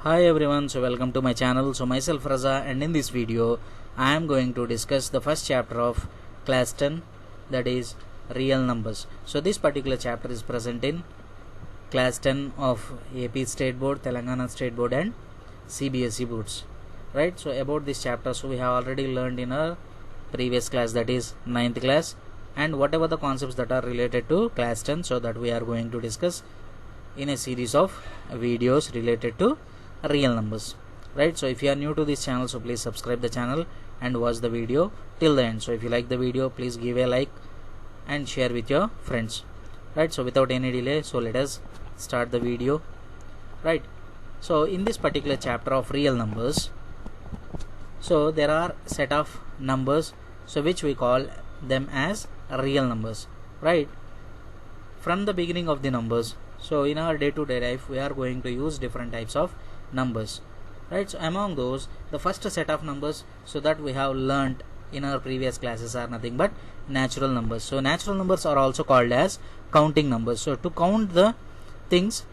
Hi everyone, so welcome to my channel. So myself Raza, and in this video I am going to discuss the first chapter of class 10, that is real numbers. So this particular chapter is present in class 10 of AP State Board, Telangana State Board and CBSE boards. Right, so about this chapter, so we have already learned in our previous class, that is 9th class, and whatever the concepts that are related to class 10, so that we are going to discuss in a series of videos related to real numbers. Right, so if you are new to this channel, so please subscribe the channel and watch the video till the end. So if you like the video, please give a like and share with your friends. Right, so without any delay, so let us start the video. Right, so in this particular chapter of real numbers, so there are set of numbers, so which we call them as real numbers. Right, from the beginning of the numbers, so in our day-to-day life we are going to use different types of numbers. Right, so among those, the first set of numbers so that we have learnt in our previous classes are nothing but natural numbers. So natural numbers are also called as counting numbers. So to count the things,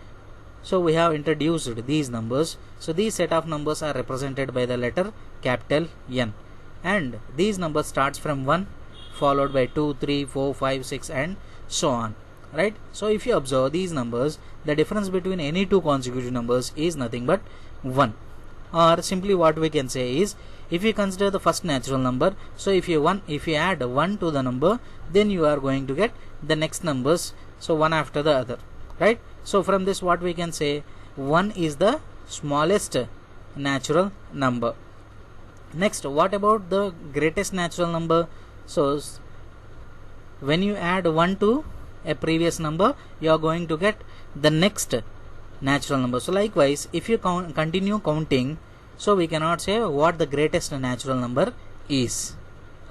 so we have introduced these numbers. So these set of numbers are represented by the letter capital N, and these numbers starts from 1 followed by 2, 3, 4, 5, 6 and so on. Right, so if you observe these numbers, the difference between any two consecutive numbers is nothing but 1, or simply what we can say is, if you consider the first natural number, so if you add 1 to the number, then you are going to get the next numbers, so one after the other. Right, so from this what we can say, 1 is the smallest natural number. Next, what about the greatest natural number? So when you add 1 to a previous number, you are going to get the next natural number. So likewise, if you continue counting, so we cannot say what the greatest natural number is.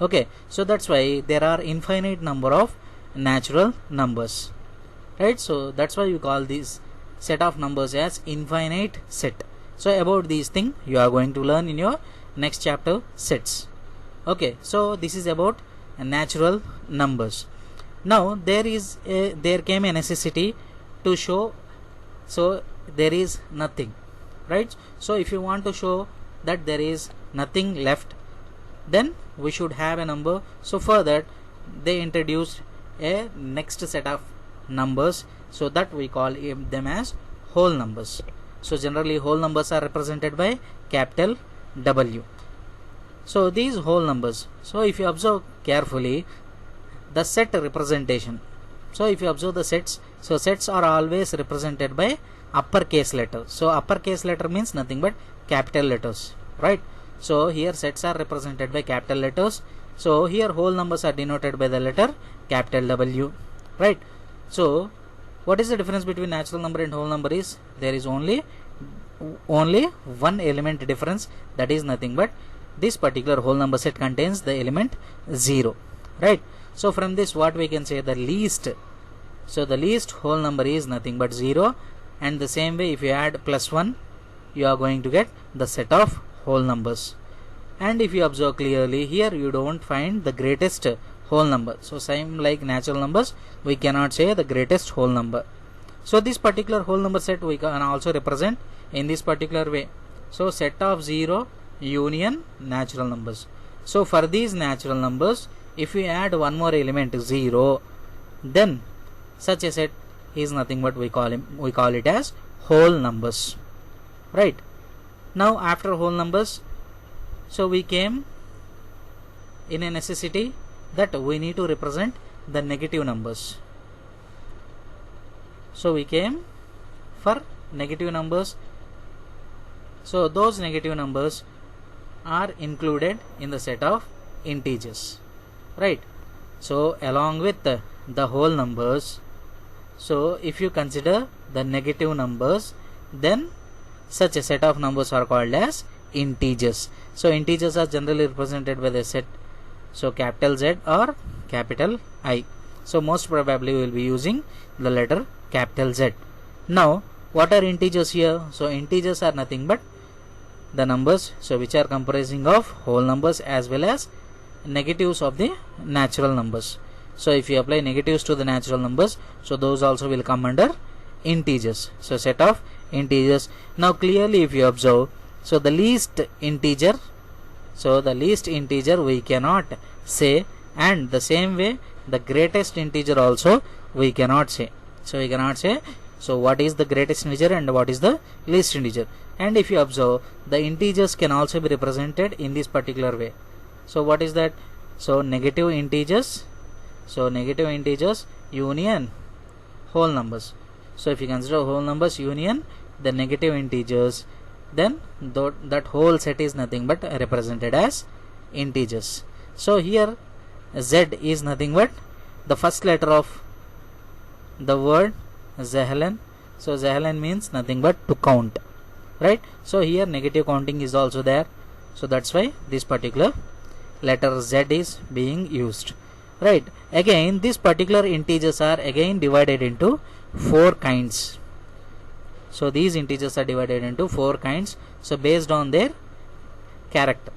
Okay, so that's why there are infinite number of natural numbers. Right, so that's why you call this set of numbers as infinite set. So about these things you are going to learn in your next chapter, sets. Okay, so this is about natural numbers. Now there came a necessity to show, so there is nothing. Right, so if you want to show that there is nothing left, then we should have a number. So for that they introduced a next set of numbers, so that we call them as whole numbers. So generally whole numbers are represented by capital W. So these whole numbers, so if you observe carefully the set representation, so if you observe the sets, so sets are always represented by uppercase letter. So uppercase letter means nothing but capital letters. Right, so here sets are represented by capital letters. So here whole numbers are denoted by the letter capital W. Right, so what is the difference between natural number and whole number is, there is only one element difference, that is nothing but this particular whole number set contains the element 0. Right, so from this what we can say, the least whole number is nothing but 0, and the same way if you add plus 1, you are going to get the set of whole numbers. And if you observe clearly, here you don't find the greatest whole number. So same like natural numbers, we cannot say the greatest whole number. So this particular whole number set we can also represent in this particular way. So set of 0 union natural numbers. So for these natural numbers, if we add one more element 0, then such a set is nothing but we call it as whole numbers. Right, now after whole numbers, so we came in a necessity that we need to represent the negative numbers. So we came for negative numbers. So those negative numbers are included in the set of integers. Right, so along with the whole numbers, so if you consider the negative numbers, then such a set of numbers are called as integers. So integers are generally represented by the set, so capital Z or capital I. So most probably we will be using the letter capital Z. Now what are integers here? So integers are nothing but the numbers, so which are comprising of whole numbers as well as negatives of the natural numbers. So if you apply negatives to the natural numbers, so those also will come under integers. So set of integers. Now clearly if you observe, so the least integer, we cannot say, and the same way the greatest integer also we cannot say. So we cannot say, so what is the greatest integer and what is the least integer. And if you observe, the integers can also be represented in this particular way. So what is that? So negative integers, union whole numbers. So if you consider whole numbers union the negative integers, then that whole set is nothing but represented as integers. So here Z is nothing but the first letter of the word Zehlen. So Zehlen means nothing but to count, right? So here negative counting is also there, so that's why this particular letter Z is being used, right? Again, these particular integers are again divided into 4 kinds. So these integers are divided into 4 kinds, so based on their character,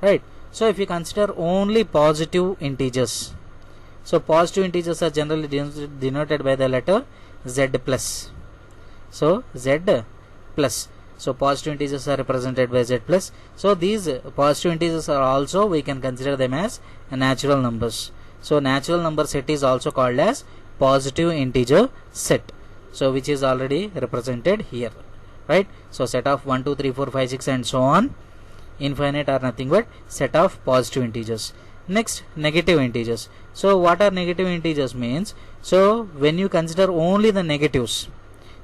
right? So if you consider only positive integers, so positive integers are generally denoted by the letter Z plus. So Z plus. So positive integers are represented by Z plus. So these positive integers are also, we can consider them as natural numbers. So natural number set is also called as positive integer set. So which is already represented here, right? So set of 1, 2, 3, 4, 5, 6 and so on infinite are nothing but set of positive integers. Next, negative integers. So what are negative integers means? So when you consider only the negatives,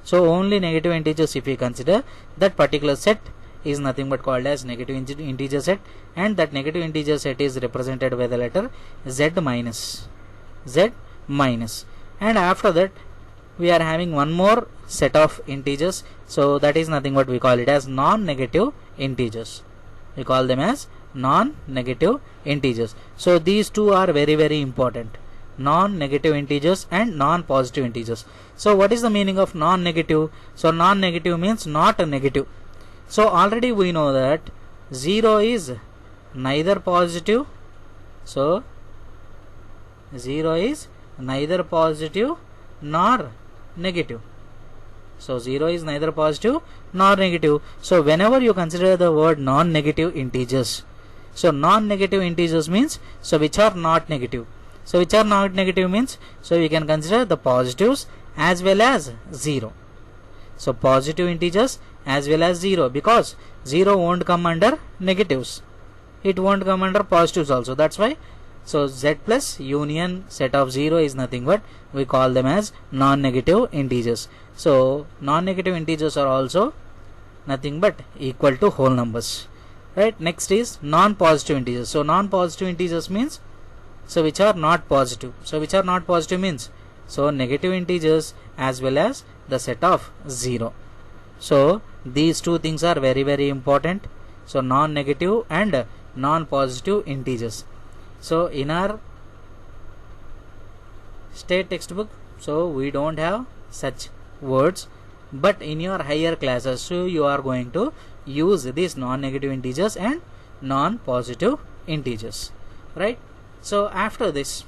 so only negative integers if you consider, that particular set is nothing but called as negative integer set, and that negative integer set is represented by the letter Z minus. And after that we are having one more set of integers, so that is nothing but we call it as non-negative integers. We call them as non-negative integers. So these two are very, very important, non-negative integers and non-positive integers. So what is the meaning of non-negative? So non-negative means not a negative. So already we know that 0 is neither positive, so 0 is neither positive nor negative. So 0 is neither positive nor negative. So whenever you consider the word non-negative integers, so non-negative integers means, so which are not negative. So which are not negative means, so we can consider the positives as well as 0. So positive integers as well as 0, because 0 won't come under negatives, it won't come under positives also. That's why, so Z plus union set of 0 is nothing but we call them as non-negative integers. So non-negative integers are also nothing but equal to whole numbers, right? Next is non-positive integers. So non-positive integers means, so which are not positive. So which are not positive means, so negative integers as well as the set of 0. So these two things are very, very important. So non-negative and non-positive integers. So in our state textbook, so we don't have such words, but in your higher classes, so you are going to use these non-negative integers and non-positive integers, right? So after this,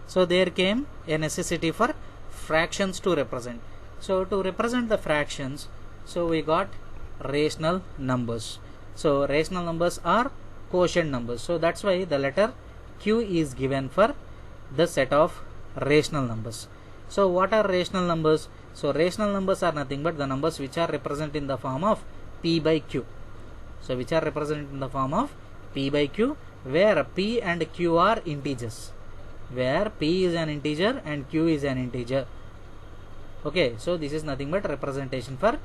so there came a necessity for fractions to represent. So to represent the fractions, so we got rational numbers. So rational numbers are quotient numbers. So that's why the letter Q is given for the set of rational numbers. So what are rational numbers? So rational numbers are nothing but the numbers which are represented in the form of P by Q. So which are represented in the form of P by Q, where P and Q are integers, where P is an integer and Q is an integer. Okay, so this is nothing but representation for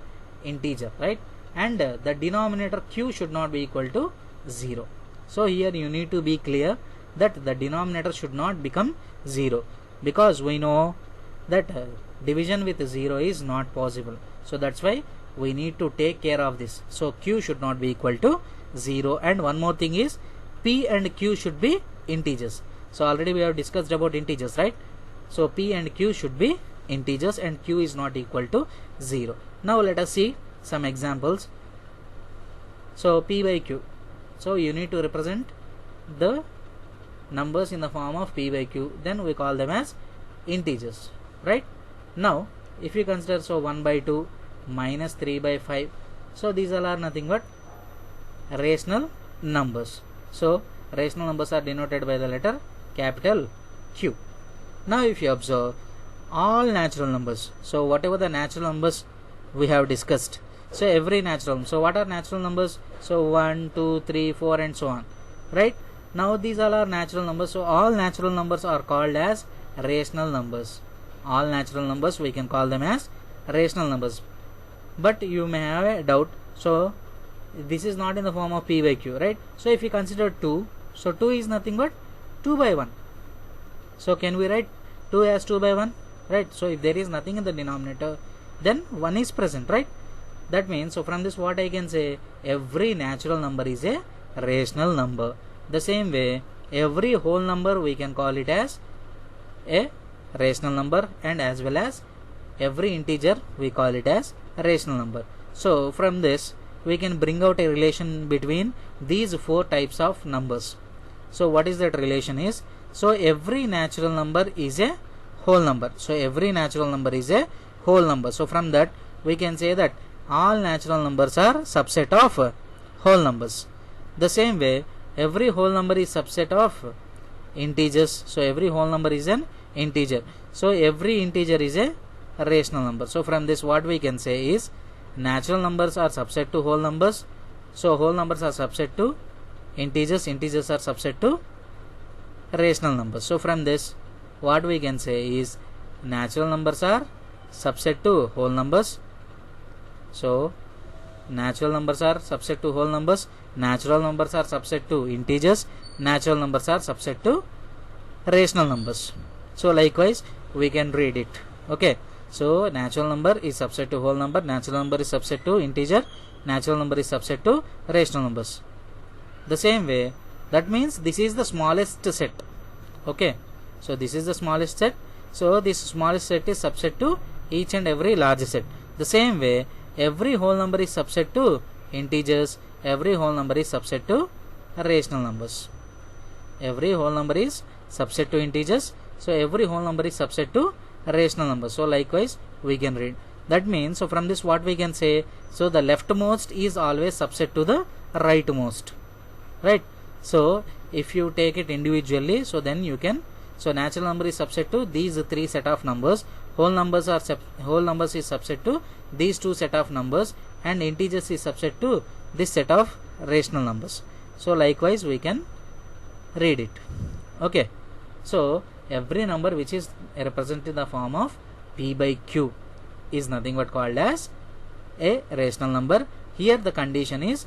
integer, right? And the denominator Q should not be equal to 0. So here you need to be clear that the denominator should not become 0, because we know that division with 0 is not possible. So that's why we need to take care of this. So Q should not be equal to 0. And one more thing is P and Q should be integers. So already we have discussed about integers, right? So P and Q should be integers and Q is not equal to 0. Now let us see some examples. So P by Q. So you need to represent the numbers in the form of P by Q, then we call them as integers, right? Now if you consider, so 1 by 2, minus 3 by 5. So these all are nothing but rational numbers. So rational numbers are denoted by the letter capital Q. Now if you observe all natural numbers, so whatever the natural numbers we have discussed, so every natural, so what are natural numbers? So 1, 2, 3, 4 and so on, right? Now these all are natural numbers, so all natural numbers are called as rational numbers. All natural numbers we can call them as rational numbers. But you may have a doubt, so this is not in the form of p by q, right? So if you consider 2, so 2 is nothing but 2 by 1. So can we write 2 as 2 by 1, right? So if there is nothing in the denominator, then 1 is present, right? That means, so from this what I can say, every natural number is a rational number. The same way, every whole number we can call it as a rational number, and as well as every integer we call it as a rational number. So from this we can bring out a relation between these 4 types of numbers. So what is that relation is? So every natural number is a whole number. So every natural number is a whole number. So from that we can say that all natural numbers are subset of whole numbers. The same way, every whole number is subset of integers. So every whole number is an integer. So every integer is a rational number. So from this what we can say is, natural numbers are subset to whole numbers. So whole numbers are subset to integers. Integers are subset to rational numbers. So from this what we can say is, natural numbers are subset to whole numbers. So natural numbers are subset to whole numbers, natural numbers are subset to integers, natural numbers are subset to rational numbers. So likewise we can read it. Okay, so natural number is subset to whole number, natural number is subset to integer, natural number is subset to rational numbers. The same way, that means this is the smallest set. Okay, so this is the smallest set. So this smallest set is subset to each and every large set. The same way, every whole number is subset to integers, every whole number is subset to rational numbers. Every whole number is subset to integers, so every whole number is subset to rational numbers. So likewise we can read. That means, so from this what we can say, so the leftmost is always subset to the rightmost, right? So if you take it individually, so then you can, so natural number is subset to these 3 set of numbers, whole numbers is subset to these 2 set of numbers, and integers is subset to this set of rational numbers. So likewise we can read it. Okay, so every number which is represented in the form of p by q is nothing but called as a rational number. Here the condition is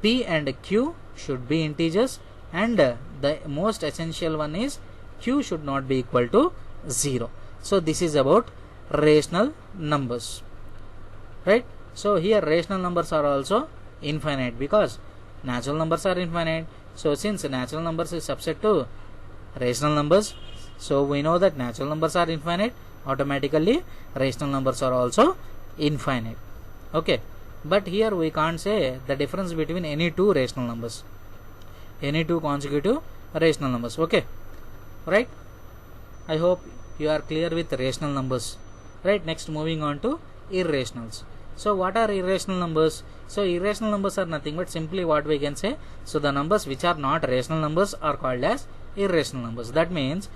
p and q should be integers, and the most essential one is q should not be equal to 0. So this is about rational numbers, right? So here rational numbers are also infinite, because natural numbers are infinite. So since natural numbers is subset to rational numbers, so we know that natural numbers are infinite, automatically rational numbers are also infinite. Okay, but here we can't say the difference between any 2 rational numbers, any 2 consecutive rational numbers. Okay, right? I hope you are clear with rational numbers, right? Next, moving on to irrationals. So what are irrational numbers? So irrational numbers are nothing but simply what we can say, so the numbers which are not rational numbers are called as irrational numbers. That means,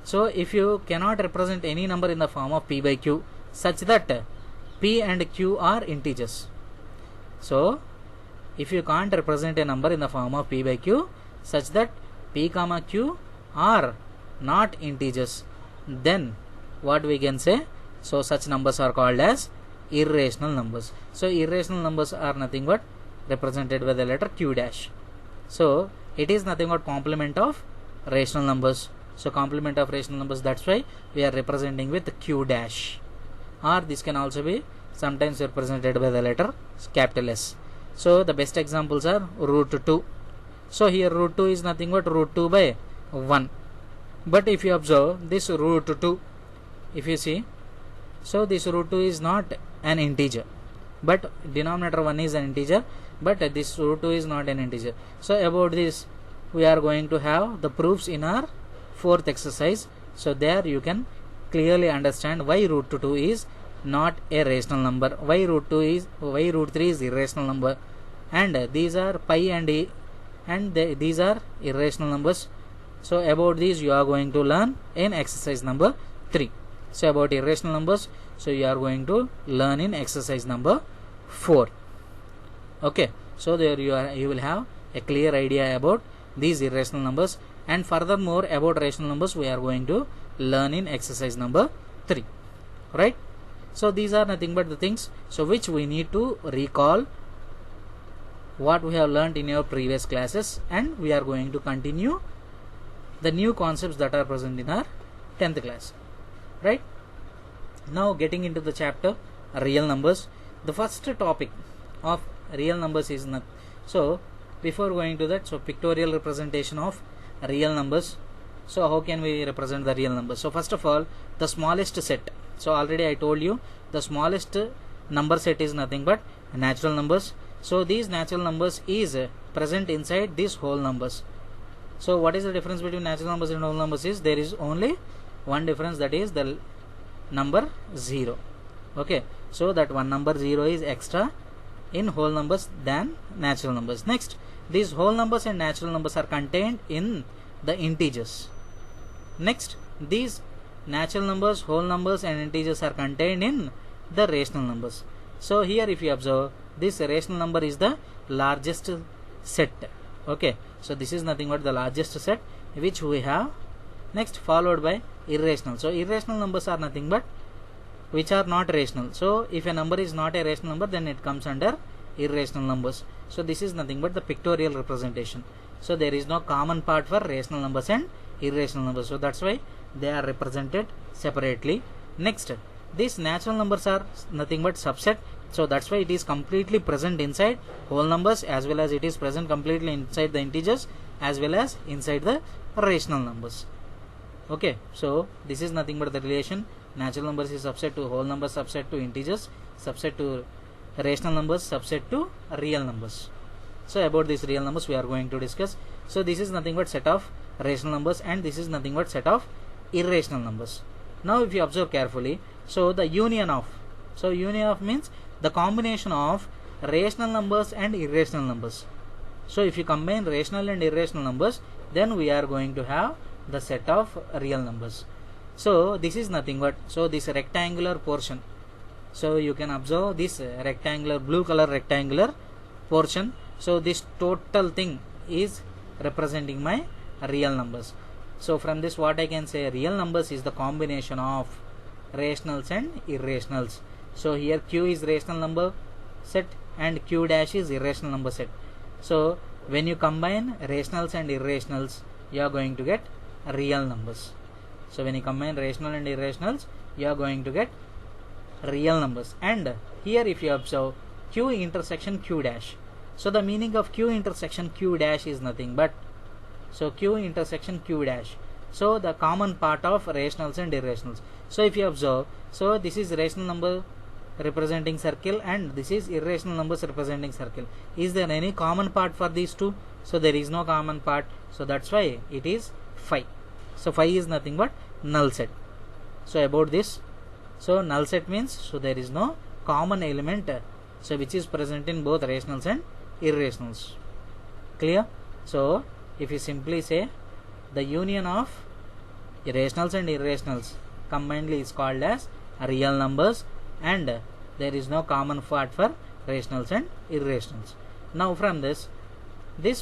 so if you cannot represent any number in the form of p by q such that p and q are integers, so if you can't represent a number in the form of p by q such that p comma q are not integers, then what we can say, so such numbers are called as irrational numbers. So irrational numbers are nothing but represented by the letter q dash. So it is nothing but complement of rational numbers. So complement of rational numbers, that's why we are representing with q dash, or this can also be sometimes represented by the letter capital S. So the best examples are root 2. So here root 2 is nothing but root 2 by 1. But if you observe this root 2, if you see, so this root 2 is not an integer, but denominator 1 is an integer, but this root 2 is not an integer. So about this we are going to have the proofs in our 4th exercise. So there you can clearly understand why root 2 is not a rational number. Y root 3 is irrational number, and these are pi and e, and these are irrational numbers. So about these you are going to learn in exercise number 3. So about irrational numbers, so you are going to learn in exercise number 4. Okay, so there you will have a clear idea about these irrational numbers, and furthermore about rational numbers we are going to learn in exercise number 3, right? So these are nothing but the things so which we need to recall what we have learned in your previous classes, and we are going to continue the new concepts that are present in our 10th class, right? Now getting into the chapter real numbers, the first topic of real numbers is not. So before going to that, so pictorial representation of real numbers. So how can we represent the real numbers? So first of all, the smallest set. So already I told you the smallest number set is nothing but natural numbers. So these natural numbers is present inside these whole numbers. So what is the difference between natural numbers and whole numbers? Is there is only one difference, that is the number 0. Okay, so that one number 0 is extra in whole numbers than natural numbers. Next, these whole numbers and natural numbers are contained in the integers. Next, these natural numbers, whole numbers and integers are contained in the rational numbers. So here if you observe, this rational number is the largest set. Okay, so this is nothing but the largest set which we have. Next, followed by irrational. So irrational numbers are nothing but which are not rational. So if a number is not a rational number, then it comes under irrational numbers. So this is nothing but the pictorial representation. So there is no common part for rational numbers and irrational numbers. So that's why they are represented separately. Next, these natural numbers are nothing but subset. So that's why it is completely present inside whole numbers, as well as it is present completely inside the integers, as well as inside the rational numbers. Okay, so this is nothing but the relation. Natural numbers is subset to whole numbers, subset to integers, subset to rational numbers, subset to real numbers. So about these real numbers we are going to discuss. So this is nothing but set of rational numbers, and this is nothing but set of irrational numbers. Now if you observe carefully, so the union of, so union of means the combination of rational numbers and irrational numbers. So if you combine rational and irrational numbers, then we are going to have the set of real numbers. So this is nothing but, so this rectangular portion, so you can observe this rectangular, blue color rectangular portion. So this total thing is representing my real numbers. So from this what I can say, real numbers is the combination of rationals and irrationals. So here Q is rational number set and Q dash is irrational number set. So when you combine rationals and irrationals, you are going to get real numbers. So when you combine rational and irrationals, you are going to get real numbers. And here if you observe Q intersection Q dash, so the meaning of Q intersection Q dash is nothing but, so Q intersection Q dash, so the common part of rationals and irrationals. So if you observe, so this is rational number representing circle and this is irrational numbers representing circle. Is there any common part for these two? So there is no common part, so that's why it is phi. So phi is nothing but null set. So about this, so null set means, so there is no common element, so which is present in both rationals and irrationals. Clear? So if you simply say the union of rationals and irrationals combinedly is called as real numbers, and there is no common part for rationals and irrationals. Now from this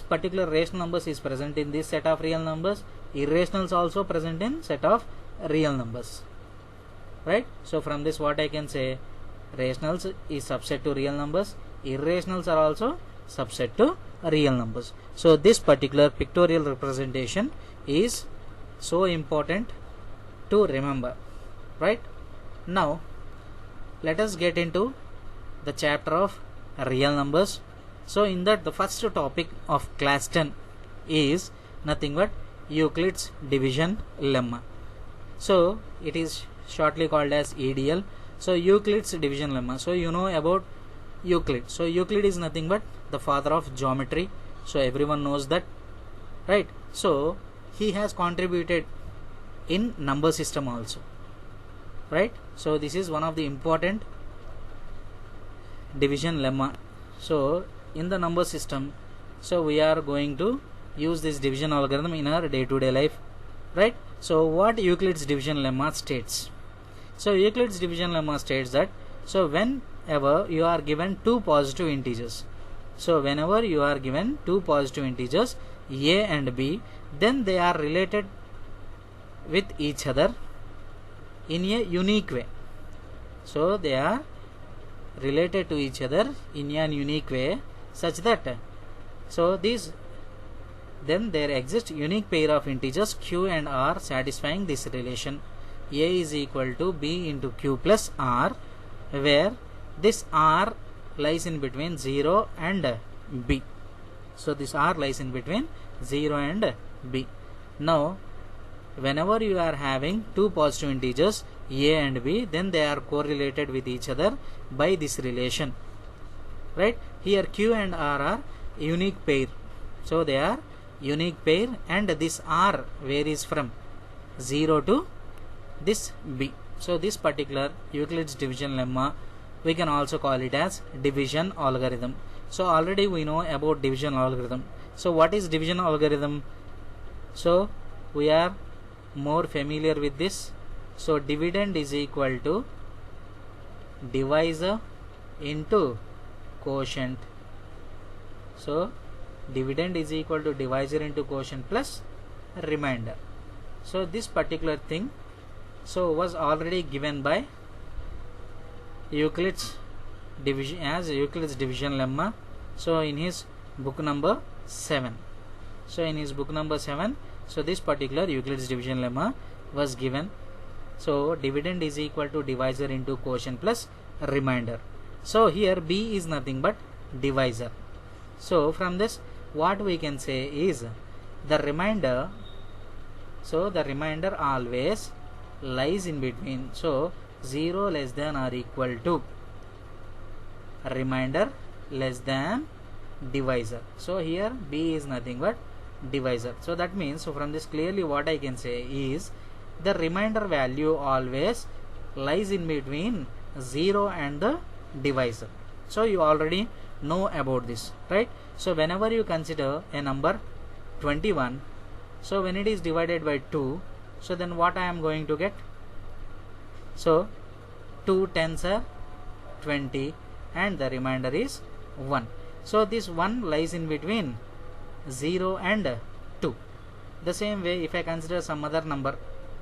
particular rational numbers is present in this set of real numbers, irrationals also present in set of real numbers, right? So from this what I can say, rationals is subset to real numbers, irrationals are also subset to real numbers. So this particular pictorial representation is so important to remember, right? Now let us get into the chapter of real numbers. So in that, the first topic of class 10 is nothing but Euclid's division lemma. So it is shortly called as EDL. So Euclid's division lemma. So you know about Euclid. So Euclid is nothing but the father of geometry. So everyone knows that, right? So he has contributed in number system also. right? So this is one of the important division lemma. So in the number system, so we are going to use this division algorithm in our day-to-day life, right? So what Euclid's division lemma states? So Euclid's division lemma states that, so whenever you are given two positive integers, so whenever you are given two positive integers a and b, then they are related with each other in a unique way. So they are related to each other in an unique way, such that, so these, then there exists unique pair of integers q and r satisfying this relation. A is equal to b into q plus r, where this r lies in between 0 and b. So this r lies in between 0 and b. Now whenever you are having two positive integers a and b, then they are correlated with each other by this relation, right? Here q and r are unique pair, so they are unique pair, and this r varies from 0 to this b. So this particular Euclid's division lemma, we can also call it as division algorithm. So already we know about division algorithm. So what is division algorithm? So we are more familiar with this. So dividend is equal to divisor into quotient. So dividend is equal to divisor into quotient plus remainder. So this particular thing, so was already given by Euclid's division as Euclid's division lemma. So in his book number 7. So in his book number 7, so this particular Euclid's division lemma was given. So dividend is equal to divisor into quotient plus remainder. So here b is nothing but divisor. So from this, what we can say is the remainder, so the remainder always lies in between, so 0 less than or equal to remainder less than divisor. So here b is nothing but divisor. So that means, so from this clearly what I can say is the remainder value always lies in between 0 and the divisor. So you already know about this, right? So whenever you consider a number 21, so when it is divided by 2, so then what I am going to get? So 2 tens are 20 and the remainder is 1. So this 1 lies in between 0 and 2. The same way if I consider some other number,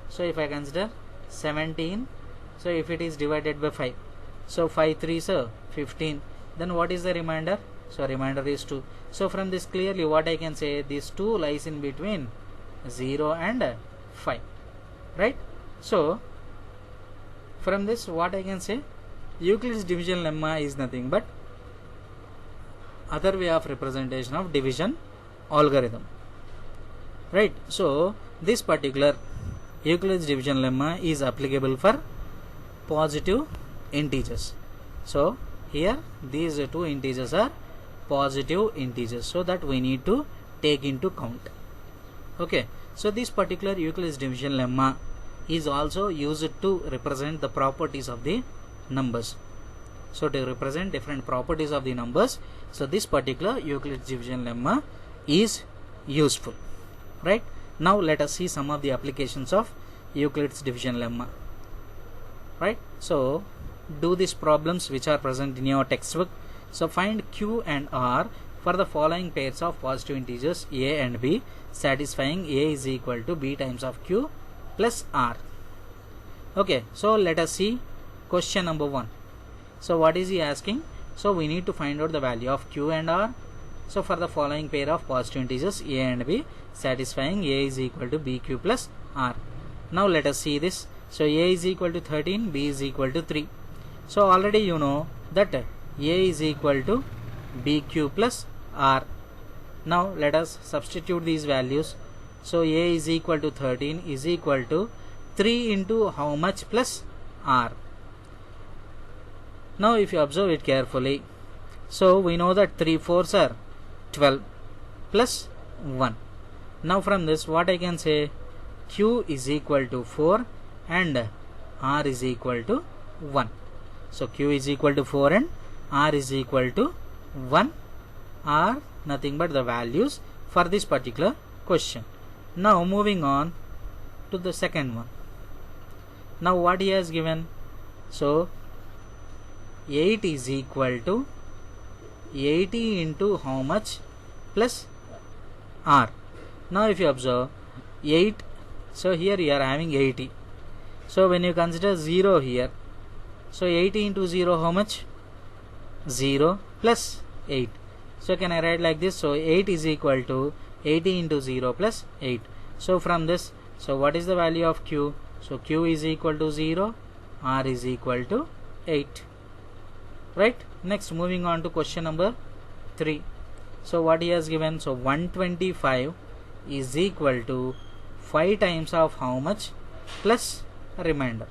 so if I consider 17, so if it is divided by 5, so 5 3s are 15, then what is the remainder? So remainder is 2. So from this clearly what I can say, this 2 lies in between 0 and 5, right? So from this what I can say, Euclid's division lemma is nothing but other way of representation of division algorithm, right? So this particular Euclid's division lemma is applicable for positive integers. So here these two integers are positive integers, so that we need to take into count. Okay, so this particular Euclid's division lemma is also used to represent the properties of the numbers. So to represent different properties of the numbers, so this particular Euclid's division lemma is useful, right? Now let us see some of the applications of Euclid's division lemma, right? So do these problems which are present in your textbook. So find q and r for the following pairs of positive integers a and b, satisfying a is equal to b times of q plus r. Okay, so let us see question number 1. So what is he asking? So we need to find out the value of q and r, so for the following pair of positive integers a and b, satisfying a is equal to bq plus r. Now let us see this. So a is equal to 13, b is equal to 3. So already you know that a is equal to bq plus r. Now let us substitute these values. So a is equal to 13 is equal to 3 into how much plus r. Now if you observe it carefully, so we know that 3 4s are 12 plus 1. Now from this what I can say, q is equal to 4 and r is equal to 1. So q is equal to 4 and r is equal to 1 are nothing but the values for this particular question. Now moving on to the second one. Now what he has given? So 8 is equal to 80 into how much plus r. Now if you observe 8, so here you are having 80. So when you consider 0 here, so 80 into 0 how much? 0 plus 8. So can I write like this? So 8 is equal to 80 into 0 plus 8. So from this, so what is the value of q? So q is equal to 0, r is equal to 8. Right? Next, moving on to question number 3. So what he has given? So 125 is equal to 5 times of how much plus a remainder.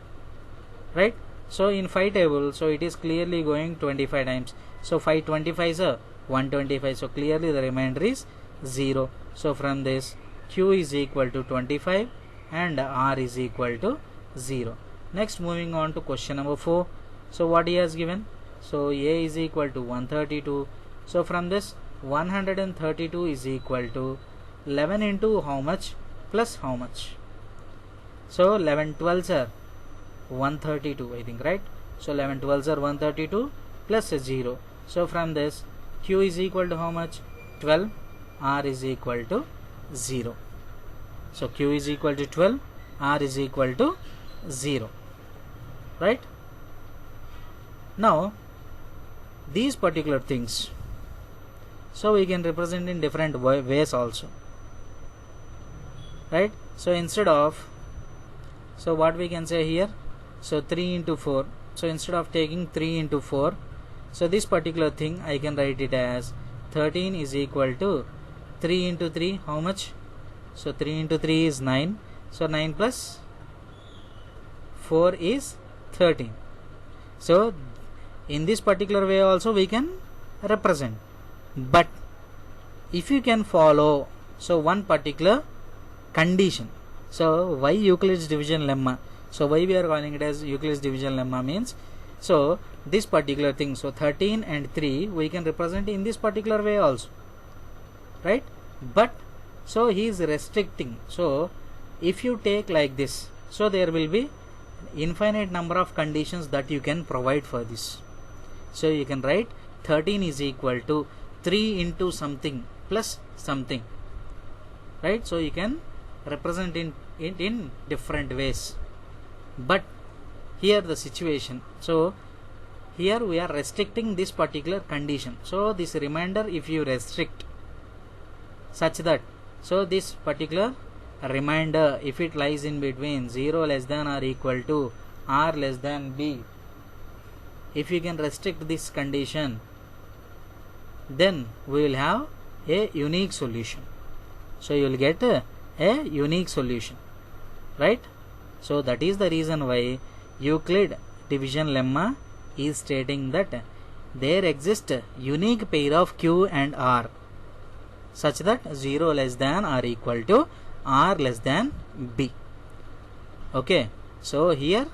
Right? So in 5 table, so it is clearly going 25 times. So 525 is a 125. So clearly the remainder is 0. So from this, q is equal to 25 and r is equal to 0. Next, moving on to question number 4. So what he has given? So a is equal to 132. So from this, 132 is equal to 11 into how much plus how much? So 11 12s are 132, I think, right? So 11 12s are 132 plus 0. So from this, q is equal to how much? 12, r is equal to 0. So q is equal to 12, r is equal to 0. Right? Now these particular things, so we can represent in different ways also. Right? So instead of, so what we can say here? So 3 into 4. So instead of taking 3 into 4, so this particular thing I can write it as 13 is equal to 3 into 3 how much? So 3 into 3 is 9. So 9 plus 4 is 13. So in this particular way also we can represent. But if you can follow, so one particular condition. So why Euclid's division lemma? So why we are calling it as Euclid's division lemma means, so this particular thing, so 13 and 3 we can represent in this particular way also, right? But so he is restricting. So if you take like this, so there will be infinite number of conditions that you can provide for this. So you can write 13 is equal to 3 into something plus something, right? So you can represent in different ways. But here the situation, so here we are restricting this particular condition. So this remainder, if you restrict such that, so this particular remainder, if it lies in between 0 less than or equal to r less than b, if you can restrict this condition, then we will have a unique solution. So you will get a unique solution, right? So that is the reason why Euclid division lemma is stating that there exists a unique pair of q and r such that 0 less than or equal to r less than b. Okay, so here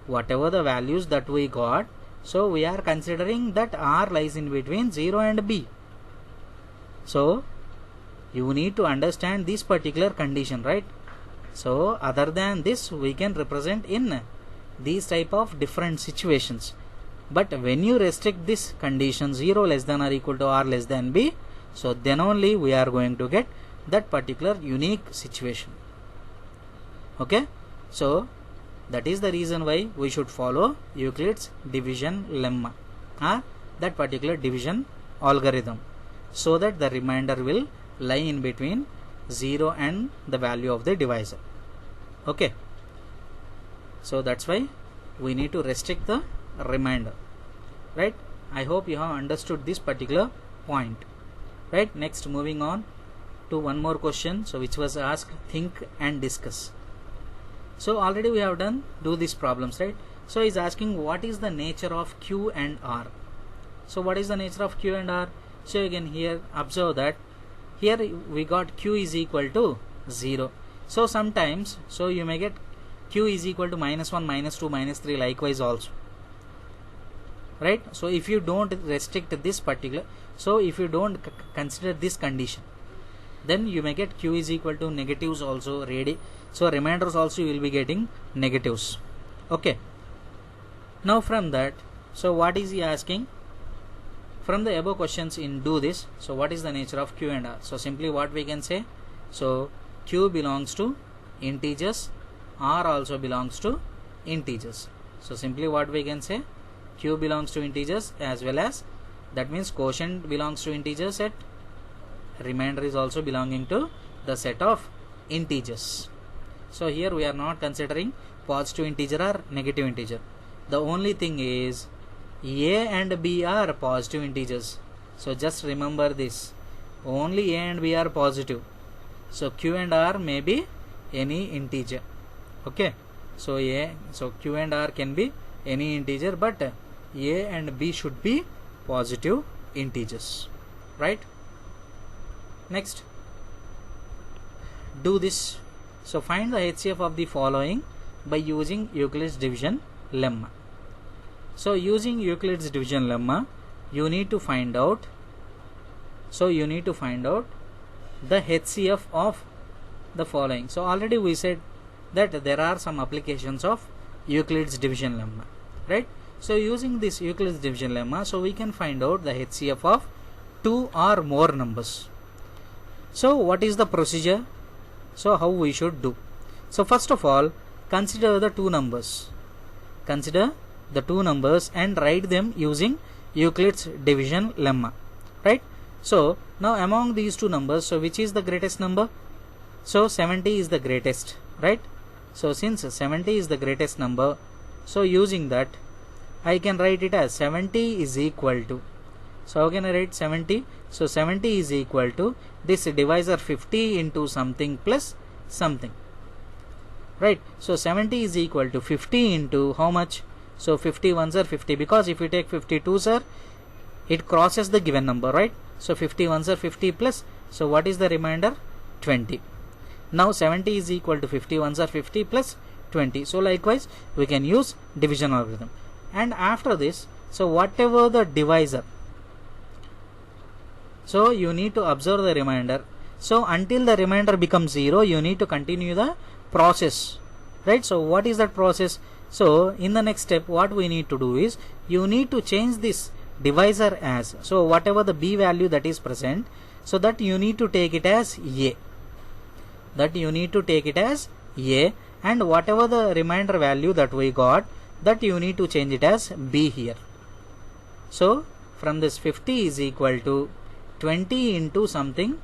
whatever the values that we got, so we are considering that r lies in between 0 and b. So you need to understand this particular condition, right? So other than this we can represent in these type of different situations. But when you restrict this condition 0 less than or equal to r less than b, so then only we are going to get that particular unique situation. Okay, so that is the reason why we should follow Euclid's division lemma, that particular division algorithm, so that the remainder will lie in between 0 and the value of the divisor. Okay, so that's why we need to restrict the remainder, right? I hope you have understood this particular point, right? Next, moving on to one more question, so which was asked, think and discuss. So already we have done do these problems, right? So he's asking what is the nature of q and r. So what is the nature of q and r? So you can here observe that here we got q is equal to 0. So sometimes, so you may get q is equal to -1, -2, -3 likewise also, right? So if you don't restrict this particular, so if you don't consider this condition, then you may get q is equal to negatives also, so remainders also you will be getting negatives. Okay, now from that, so what is he asking? From the above questions in do this, so what is the nature of q and r? So simply what we can say, so q belongs to integers, r also belongs to integers. So simply what we can say, q belongs to integers as well as, that means quotient belongs to integer set, remainder is also belonging to the set of integers. So here we are not considering positive integer or negative integer. The only thing is a and b are positive integers. So just remember this, only a and b are positive. So q and r may be any integer. Okay, so q and r can be any integer, but a and b should be positive integers, right? Next, do this. So find the HCF of the following by using Euclid's division lemma. So using Euclid's division lemma, you need to find out, so you need to find out the HCF of the following. So already we said that there are some applications of Euclid's division lemma, right? So using this Euclid's division lemma, so we can find out the HCF of 2 or more numbers. So what is the procedure? So how we should do? So first of all, consider the two numbers. Consider the two numbers and write them using Euclid's division lemma, right? So now among these two numbers, so which is the greatest number? So 70 is the greatest, right? So since 70 is the greatest number, so using that I can write it as 70 is equal to, so how can I write 70? So 70 is equal to this divisor 50 into something plus something, right? So 70 is equal to 50 into how much? So 50 ones are 50, because if you take 52 sir, it crosses the given number, right? So 50 ones are 50 plus, so what is the remainder? 20. Now 70 is equal to 50 ones are 50 plus 20. So likewise we can use division algorithm. And after this, so whatever the divisor, so you need to observe the remainder. So until the remainder becomes 0, you need to continue the process, right? So what is that process? So in the next step, what we need to do is, you need to change this divisor as, so whatever the b value that is present, so that you need to take it as a, that you need to take it as a, and whatever the remainder value that we got, that you need to change it as b here. So from this 50 is equal to 20 into something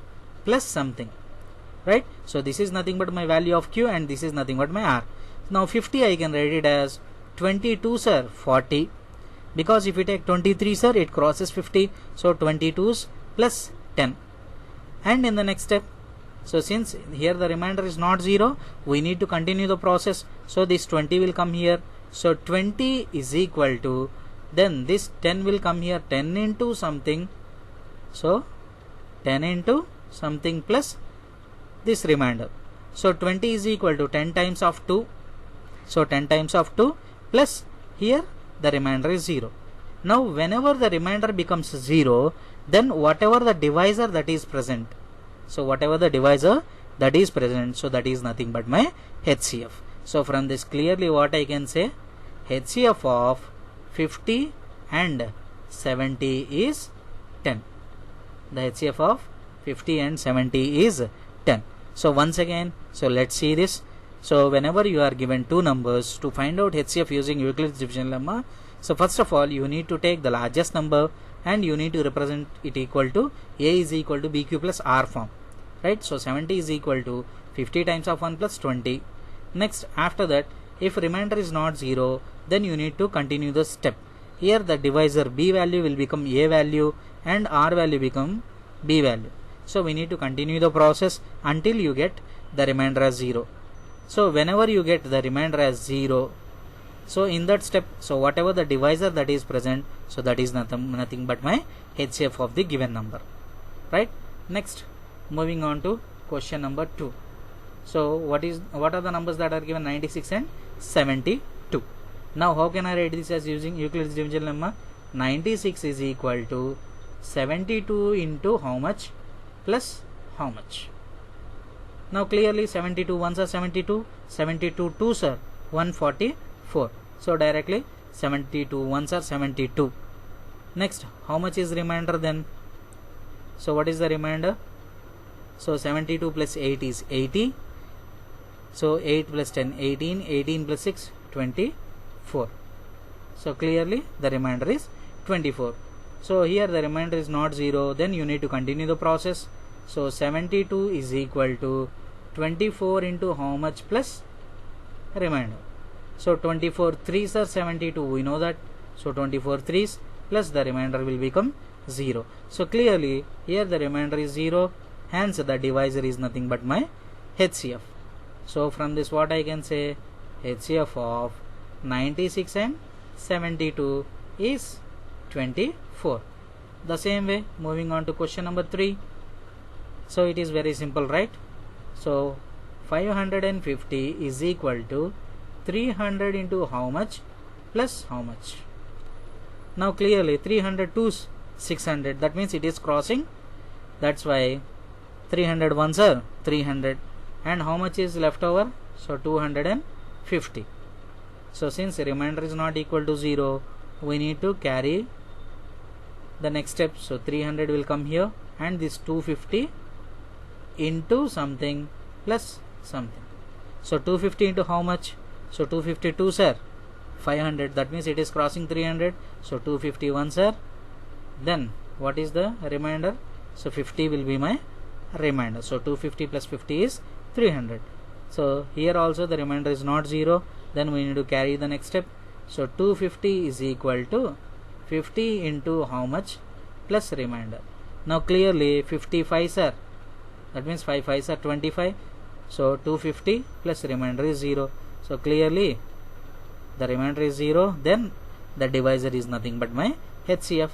plus something, right? So this is nothing but my value of q and this is nothing but my r. Now 50 I can write it as 22 sir 40, because if you take 23 sir, it crosses 50, so 22's plus 10. And in the next step, so since here the remainder is not 0, we need to continue the process, so this 20 will come here, so 20 is equal to, then this 10 will come here, 10 into something, so 10 into something plus this remainder. So 20 is equal to 10 times of 2, so 10 times of 2 plus here the remainder is 0. Now whenever the remainder becomes 0, then whatever the divisor that is present, so whatever the divisor that is present, so that is nothing but my HCF. So from this clearly what I can say, HCF of 50 and 70 is 10. The HCF of 50 and 70 is 10. So once again, so let's see this. So whenever you are given two numbers, to find out HCF using Euclid's division lemma, so first of all you need to take the largest number and you need to represent it equal to a is equal to bq plus r form, right? So 70 is equal to 50 times of 1 plus 20. Next, after that, if remainder is not 0, then you need to continue the step. Here the divisor b value will become a value and r value become b value. So we need to continue the process until you get the remainder as 0. So whenever you get the remainder as 0, so in that step, so whatever the divisor that is present, so that is nothing but my HCF of the given number, right? Next, moving on to question number 2. So what are the numbers that are given? 96 and 72. Now how can I write this as using Euclid's division lemma? 96 is equal to 72 into how much plus how much. Now clearly 72 ones are 72, 72 twos are 144. So directly 72 ones are 72. Next, how much is remainder then? So what is the remainder? So 72 plus 8 is 80. So 8 plus 10, 18, 18 plus 6, 24. So clearly the remainder is 24. So here the remainder is not 0, then you need to continue the process. So 72 is equal to 24 into how much plus remainder. So 24 threes are 72, we know that. So 24 threes plus the remainder will become 0. So clearly here the remainder is 0, hence the divisor is nothing but my HCF. So from this what I can say, HCF of 96 and 72 is 24. The same way, moving on to question number 3. So it is very simple, right? So 550 is equal to 300 into how much plus how much. Now clearly 300 to 600, that means it is crossing. That's why 300 ones are 300. And how much is left over? So 250. So since remainder is not equal to 0, we need to carry the next step. So 300 will come here, and this 250 into something plus something. So 250 into how much? So 252 sir 500, that means it is crossing 300. So 251 sir, then what is the remainder? So 50 will be my remainder. So 250 plus 50 is 300. So here also the remainder is not 0, then we need to carry the next step. So 250 is equal to 50 into how much plus remainder. Now clearly 55 sir, that means 5 5s are 25. So 250 plus remainder is 0. So clearly the remainder is 0, then the divisor is nothing but my HCF.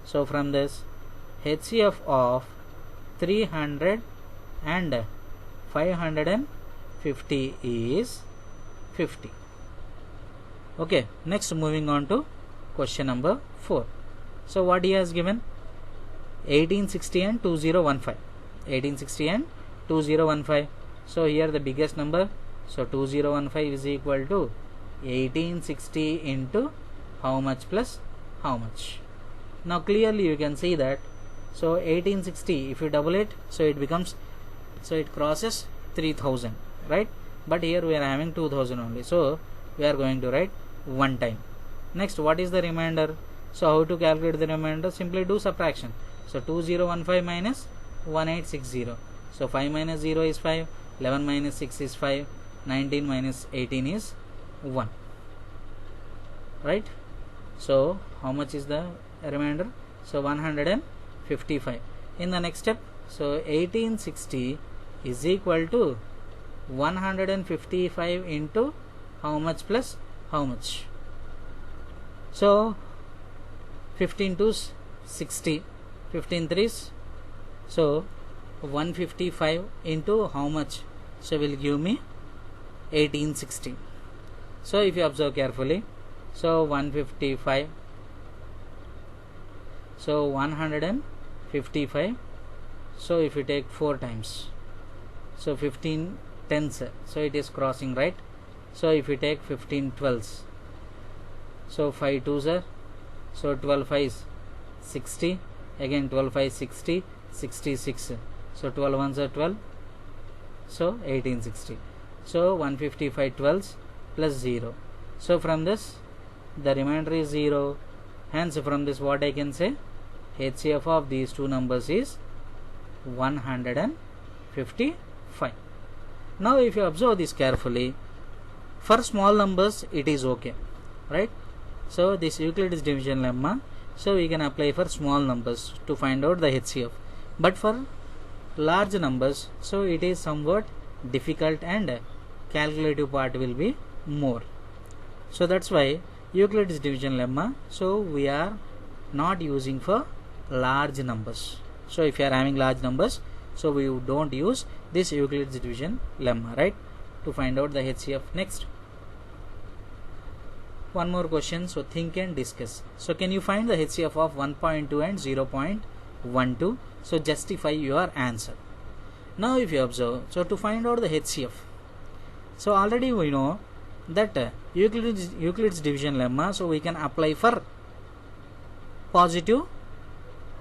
So from this, HCF of 300 and 550 is 50. Okay, next moving on to question number 4. So what he has given? 1860 and 2015. 1860 and 2015. So here the biggest number. So 2015 is equal to 1860 into how much plus how much. Now clearly you can see that. So 1860, if you double it, so it becomes, so it crosses 3000, right? But here we are having 2000 only, so we are going to write one time. Next, what is the remainder? So how to calculate the remainder? Simply do subtraction. So 2015 minus 1860. So 5 minus 0 is 5, 11 minus 6 is 5, 19 minus 18 is 1, right? So how much is the remainder? So 155. In the next step, so 1860 is equal to 155 into how much plus how much. So 15 2s 60, 15 3s, so 155 into how much? So will give me 1860. So if you observe carefully, so 155, so 155, so if you take 4 times, so 15 tens, so it is crossing, right? So if you take 15 12s, so 5 2s are, so 12 5s 60, again 12 5 60, 66, so 12 1s are 12, so 1860. So 155 12s plus 0. So from this the remainder is 0, hence from this what I can say, HCF of these two numbers is 155. Now if you observe this carefully, for small numbers it is okay, right? So this Euclid's division lemma, so we can apply for small numbers to find out the HCF, but for large numbers, so it is somewhat difficult and calculative part will be more. So that's why Euclid's division lemma, so we are not using for large numbers. So if you are having large numbers, so we don't use this Euclid's division lemma, right, to find out the HCF. Next, one more question, so think and discuss. So can you find the HCF of 1.2 and 0.12? So justify your answer. Now if you observe, so to find out the HCF, so already we know that Euclid's division lemma, so we can apply for positive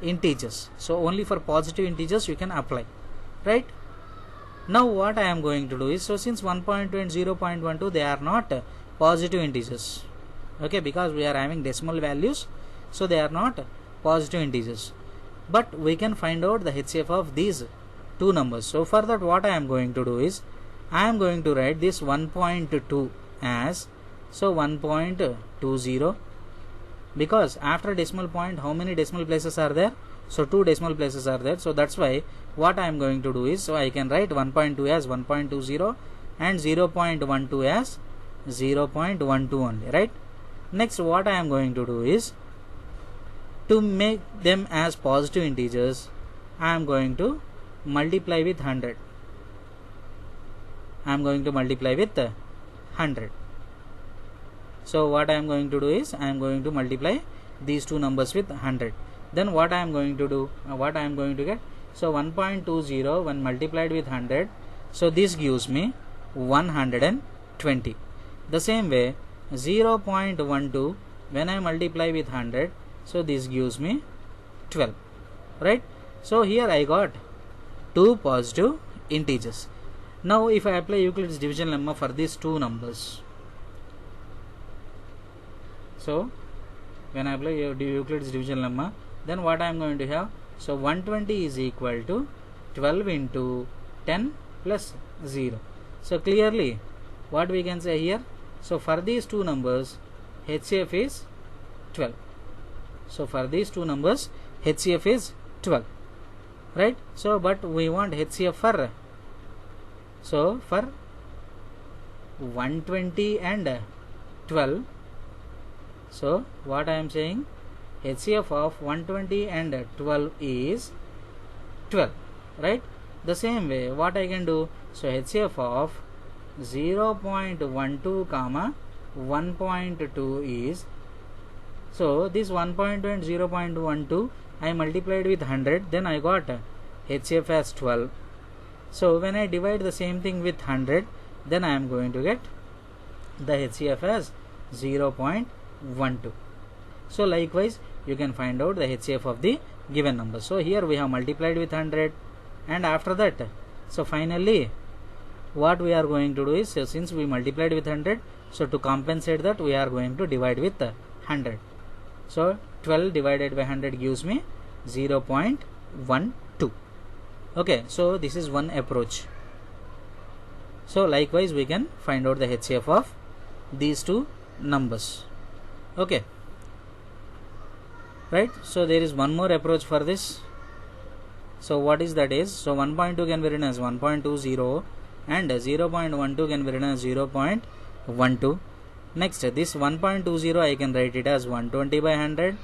integers. So only for positive integers you can apply, right? Now what I am going to do is, so since 1.2 and 0.12 they are not positive integers, okay, because we are having decimal values, so they are not positive integers, but we can find out the HCF of these two numbers. So for that, what I am going to do is, I am going to write this 1.2 as, so 1.20, because after decimal point how many decimal places are there? So 2 decimal places are there. So that's why what I am going to do is, so I can write 1.2 as 1.20 and 0.12 as 0.12 only, right? Next, what I am going to do is, to make them as positive integers, I am going to multiply with 100. I am going to multiply with 100. So what I am going to do is, I am going to multiply these two numbers with 100. Then what I am going to do, what I am going to get, so 1.20 when multiplied with 100, so this gives me 120. The same way 0.12 when I multiply with 100, so this gives me 12, right? So here I got two positive integers. Now if I apply Euclid's division lemma for these two numbers, so when I apply Euclid's division lemma, then what I am going to have, so 120 is equal to 12 into 10 plus 0. So clearly what we can say here, so for these two numbers HCF is 12. So for these two numbers HCF is 12, right? So but we want HCF for, so for 120 and 12, so what I am saying, HCF of 120 and 12 is 12, right? The same way what I can do, so HCF of 0.12 comma 1.2 is, so this 1.2 and 0.12 I multiplied with 100, then I got HCF as 12. So when I divide the same thing with 100, then I am going to get the HCF as 0.12. So likewise you can find out the HCF of the given number. So here we have multiplied with 100, and after that, so finally what we are going to do is, so since we multiplied with 100, so to compensate that we are going to divide with 100. So 12 divided by 100 gives me 0.12. Okay, so this is one approach. So likewise we can find out the HCF of these two numbers. Okay, right? So there is one more approach for this. So what is that is, so 1.2 can be written as 1.20 and 0.12 can be written as 0.12. Next, this 1.20 I can write it as 120 by 100,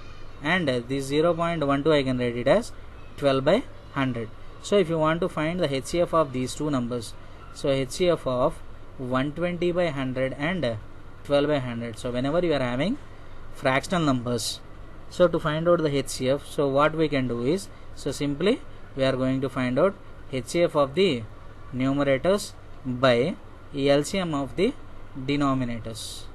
and this 0.12 I can write it as 12 by 100. So if you want to find the HCF of these two numbers, so HCF of 120 by 100 and 12 by 100, so whenever you are having fractional numbers, so to find out the HCF, so what we can do is, so simply we are going to find out HCF of the numerators by LCM of the denominators.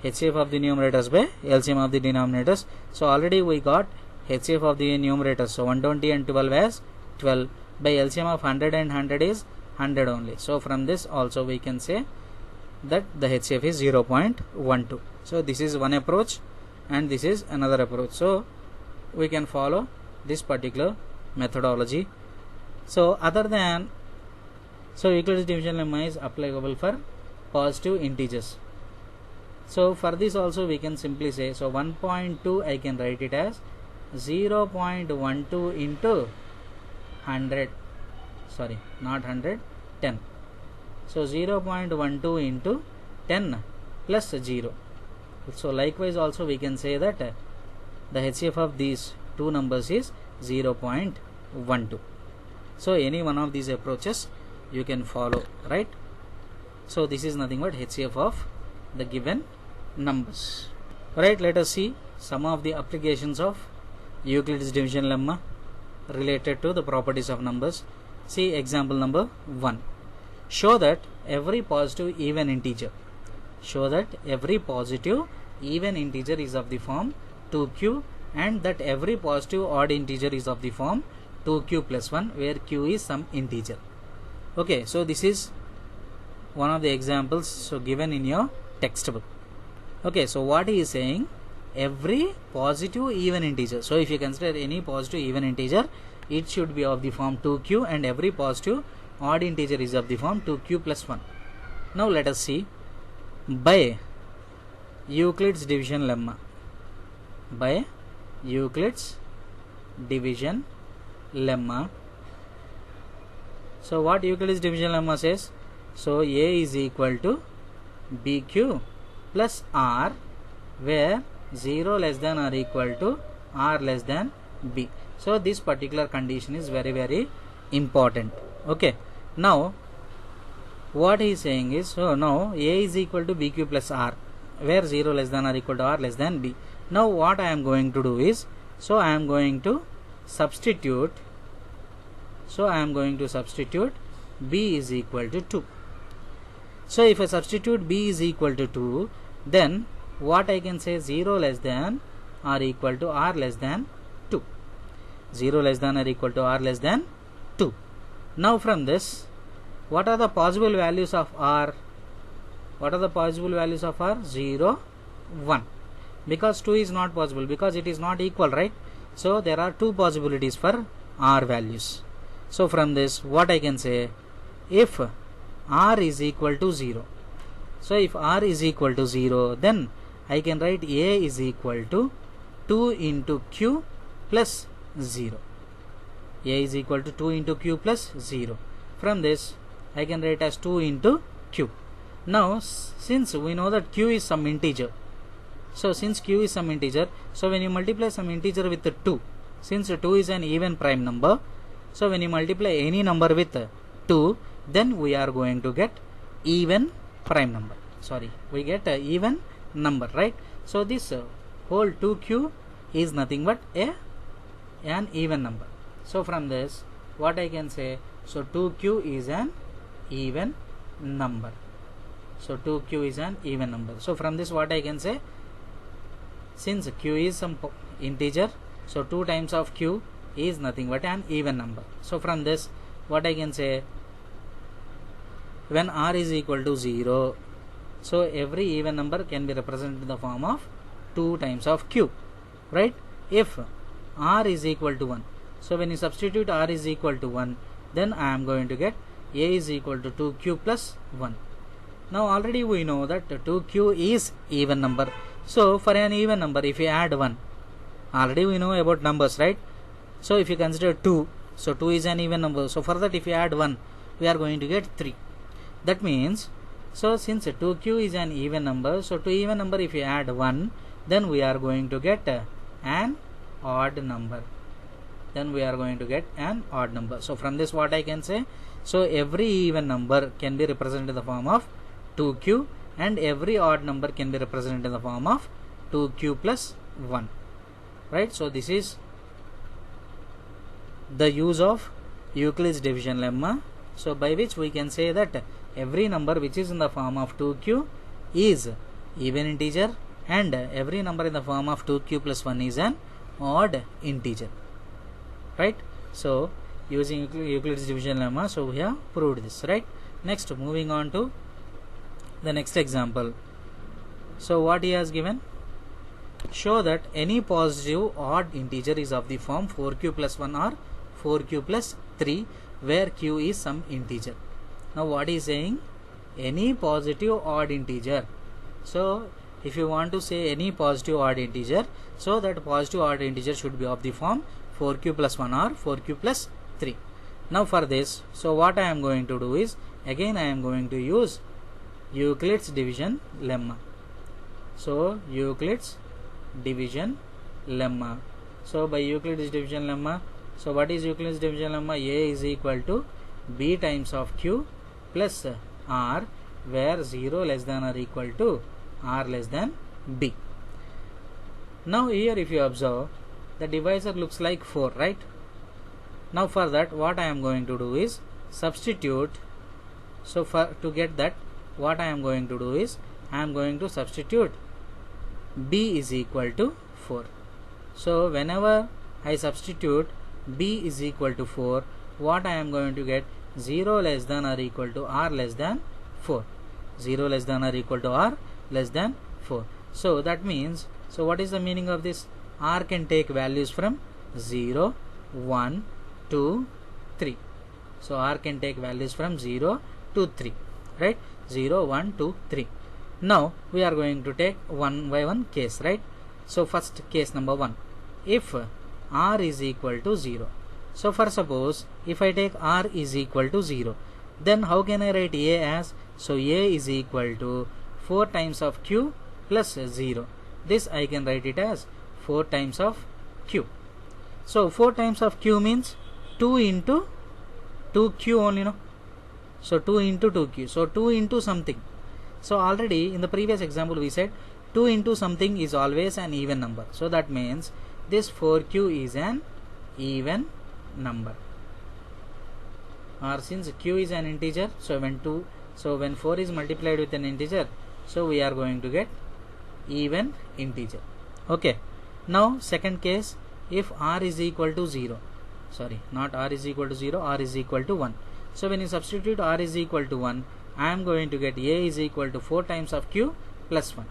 HCF of the numerators by LCM of the denominators. So already we got HCF of the numerators, so 120 and 12 as 12, by LCM of 100 and 100 is 100 only. So from this also we can say that the HCF is 0.12. So this is one approach and this is another approach. So we can follow this particular methodology. So other than, so Euclid's division lemma is applicable for positive integers. So for this also we can simply say, so 1.2 I can write it as 0.12 into 100, sorry not 100, 10. So 0.12 into 10 plus 0. So likewise also we can say that the HCF of these two numbers is 0.12. So any one of these approaches you can follow, right? So this is nothing but HCF of the given numbers. Right, let us see some of the applications of Euclid's division lemma related to the properties of numbers. See example number 1. Show that every positive even integer is of the form 2q, and that every positive odd integer is of the form 2q plus 1, where q is some integer. Okay, so this is one of the examples so given in your textbook. Okay, so what he is saying, every positive even integer. So if you consider any positive even integer, it should be of the form 2q, and every positive odd integer is of the form 2q plus 1. Now let us see by Euclid's division lemma. By Euclid's division lemma. So what Euclid's division lemma says? So A is equal to BQ plus R, where 0 less than or equal to R less than B. So this particular condition is very, very important. Okay, now what he is saying is, so now A is equal to BQ plus R, where 0 less than or equal to R less than B. Now what I am going to do is, so I am going to substitute, B is equal to 2. So if I substitute B is equal to 2, then what I can say, 0 less than or equal to R less than 2. 0 less than or equal to R less than 2. Now from this, what are the possible values of R? 0, 1. Because 2 is not possible, because it is not equal, right? So there are two possibilities for R values. So from this, what I can say, if R is equal to 0. So if R is equal to 0, then I can write A is equal to 2 into Q plus 0. A is equal to 2 into Q plus 0. From this, I can write as 2 into Q. Now, since we know that Q is some integer, so since Q is some integer, so when you multiply some integer with 2, since 2 is an even prime number, so when you multiply any number with 2, then we are going to get even prime number. We get a even number, right? So this whole 2q is nothing but an even number. So from this, what I can say, so 2q is an even number. So from this, what I can say, since q is some integer, so 2 times of q is nothing but an even number. So from this, what I can say, when R is equal to 0, so every even number can be represented in the form of 2 times of q, right? If R is equal to 1, so when you substitute R is equal to 1, then I am going to get A is equal to 2q plus 1. Now already we know that 2q is even number. So for an even number, if you add 1, already we know about numbers, right? So if you consider 2, so 2 is an even number. So for that, if you add 1, we are going to get 3. That means, so since 2q is an even number, so to even number if you add 1, then we are going to get an odd number. So from this, what I can say, so every even number can be represented in the form of 2q, and every odd number can be represented in the form of 2q plus 1, right? So this is the use of Euclid's division lemma, so by which we can say that every number which is in the form of 2q is even integer, and every number in the form of 2q plus 1 is an odd integer, right? So using Euclid's division lemma, so we have proved this, right? Next, moving on to the next example. So what he has given, show that any positive odd integer is of the form 4q plus 1 or 4q plus 3, where q is some integer. Now what is saying, any positive odd integer. So if you want to say any positive odd integer, so that positive odd integer should be of the form 4q plus 1 or 4q plus 3. Now for this, so what I am going to do is, again I am going to use Euclid's division lemma. So Euclid's division lemma. So by Euclid's division lemma, So what is Euclid's division lemma? A is equal to B times of Q plus R, where 0 less than or equal to R less than B. Now here if you observe, the divisor looks like 4, right? Now for that, what I am going to do is substitute. So to get that, what I am going to do is I am going to substitute B is equal to 4. So whenever I substitute B is equal to 4, what I am going to get? 0 less than or equal to R less than 4. 0 less than or equal to R less than 4. So that means, so what is the meaning of this? R can take values from 0, 1, 2, 3. So R can take values from 0 to 3, right? 0, 1, 2, 3. Now we are going to take one by one case, right? So first case number 1, if R is equal to 0. So for suppose if I take R is equal to 0, then how can I write A as? So A is equal to 4 times of Q plus 0. This I can write it as 4 times of Q. So 4 times of Q means 2 into 2Q only, no? So 2 into 2Q. So 2 into something. So already in the previous example we said 2 into something is always an even number. So that means this 4Q is an even number. Or since Q is an integer, so when 4 is multiplied with an integer, so we are going to get even integer. Okay. Now second case, if R is equal to 0. Sorry, not R is equal to 0, R is equal to 1. So when you substitute R is equal to 1, I am going to get A is equal to 4 times of Q plus 1.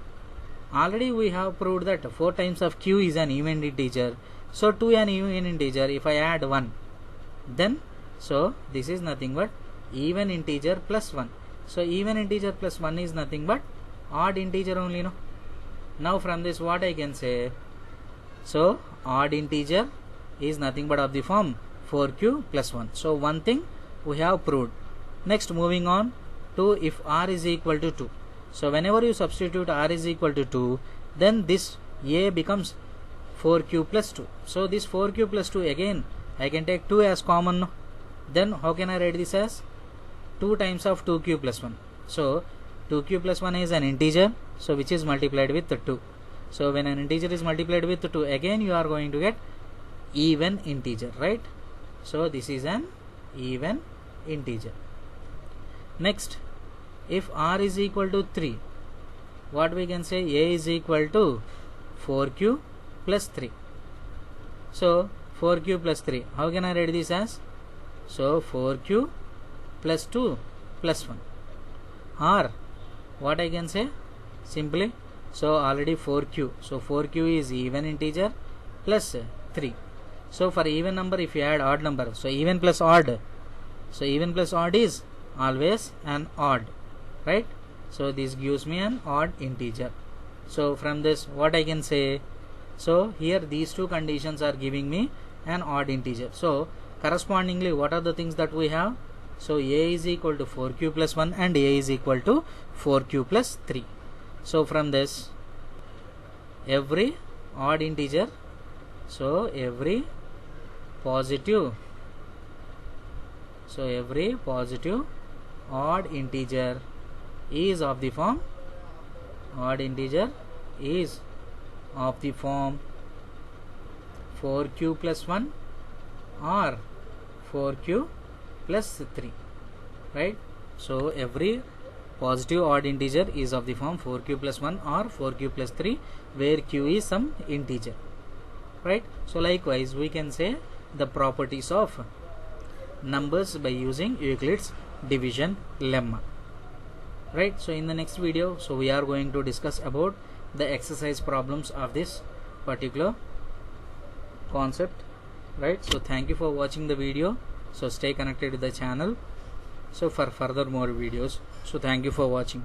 Already we have proved that 4 times of Q is an even integer. So to an even integer, if I add 1, then so this is nothing but even integer plus 1. So even integer plus 1 is nothing but odd integer only, no? Now from this what I can say? So odd integer is nothing but of the form 4Q plus 1. So one thing we have proved. Next, moving on to if R is equal to 2. So whenever you substitute R is equal to 2, then this A becomes 4Q plus 2. So this 4Q plus 2, again I can take 2 as common, no? Then how can I write this as 2 times of 2Q plus 1. So 2Q plus 1 is an integer, so which is multiplied with 2. So when an integer is multiplied with 2, again you are going to get even integer, right? So this is an even integer. Next, if R is equal to 3, what we can say? A is equal to 4Q plus 3. So 4Q plus 3, how can I write this as? So 4Q plus 2 plus 1. Or what I can say? Simply, so already 4Q. So 4Q is even integer plus 3. So for even number, if you add odd number, so even plus odd. So even plus odd is always an odd, right? So this gives me an odd integer. So from this what I can say? So here these two conditions are giving me an odd integer. So correspondingly, what are the things that we have? So A is equal to 4Q plus 1 and A is equal to 4Q plus 3. So from this, every odd integer, so every positive odd integer is of the form 4Q plus 1 or 4Q plus 3, right? So every positive odd integer is of the form 4Q plus 1 or 4Q plus 3, where Q is some integer, right? So likewise we can say the properties of numbers by using Euclid's division lemma, right? So in the next video, so we are going to discuss about the exercise problems of this particular concept, right? So thank you for watching the video. So stay connected to the channel, so for further more videos. So thank you for watching.